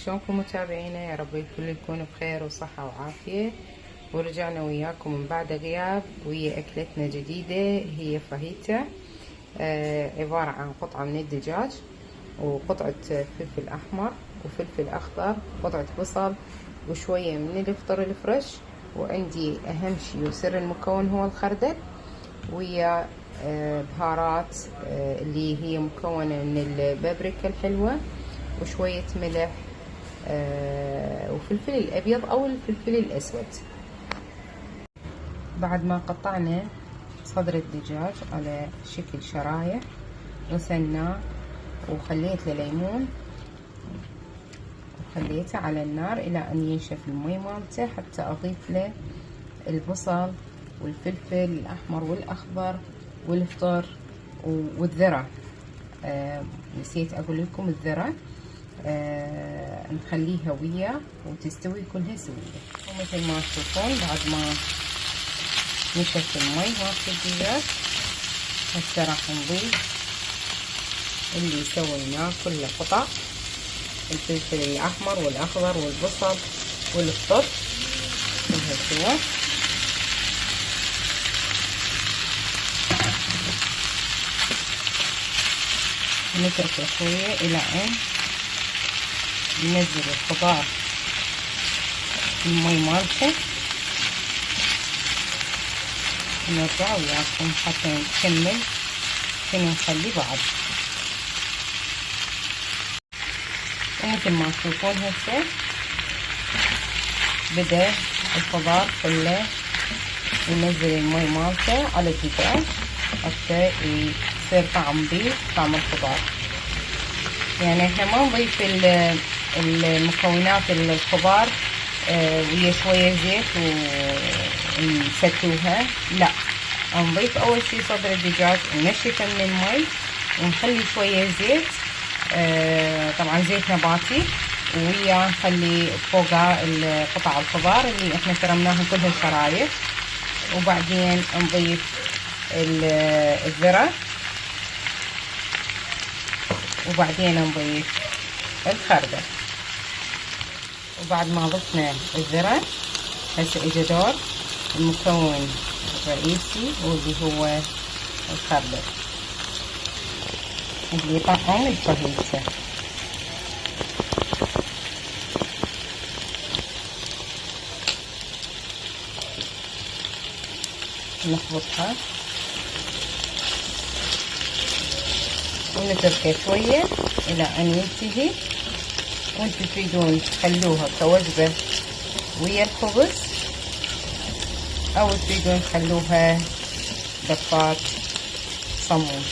شلونكم متابعينا؟ يا رب الكل يكون بخير وصحة وعافية. ورجعنا وياكم من بعد غياب ويا أكلتنا جديدة، هي فاهيتا. عبارة عن قطعة من الدجاج وقطعة فلفل أحمر وفلفل أخضر، قطعة بصل وشوية من الفطر الفريش، وعندي أهم شي وسر المكون هو الخردل، ويا بهارات اللي هي مكونة من البابريكا الحلوة وشوية ملح وفلفل الأبيض أو الفلفل الأسود. بعد ما قطعنا صدر الدجاج على شكل شرايح غسلناه وخليت له ليمون وخليته على النار إلى أن ينشف المي مالته، حتى أضيف له البصل والفلفل الأحمر والأخضر والفطر والذرة. نسيت أقول لكم الذرة. نخليها وياه وتستوي كلها سوية. ومثل ما تشوفون بعد ما نشف المي مالت الدجاج، هسه راح نضيف اللي سويناه كله قطع، الفلفل الأحمر والأخضر والبصل والفطر كلها سوا. نتركه شوية إلى أن ننزل الخضار في المي مالته، ونرجع وياكم حتى نكمل شنو نخلي بعد. ومثل ما تشوفون هسه بدأ الخضار كله ينزل المي مالته على الدجاج حتى يصير طعم بيه طعم الخضار. يعني احنا ما نضيف المكونات الخضار ويا شوية زيت ونسكوها، لا، نضيف اول شي صدر الدجاج ونشفه من المي ونخلي شوية زيت، طبعا زيت نباتي، ويا نخلي فوقها قطع الخضار اللي احنا فرمناها كلها شرايح، وبعدين نضيف الذرة، وبعدين نضيف الخردل. وبعد ما ضفنا الذرة هسه اجى دور المكون الرئيسي واللي هو الخردل اللي يطعم الفاهيتا. نخلطها ونتركه شوية إلى أن ينتهي. وانتم تريدون تخلوها كوجبة ويا الخبز أو تريدون تخلوها دفات صمون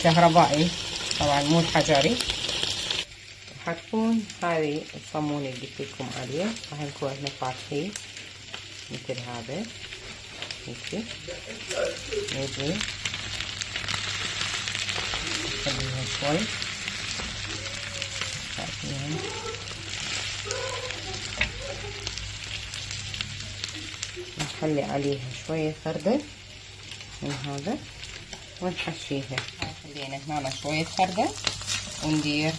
كهربائي، طبعا مو الحجري. حتكون هذه الصمون اللي قلت لكم عليه، راح نكون احنا فاتحين مثل هذا هيك، نجي نخليها شوي بعدين نخلي عليها شوية خردل من هذا ونحشيها. خلينا هنا شوية خردل وندير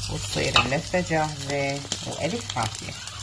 وتصير اللفة جاهزة، وألف عافية.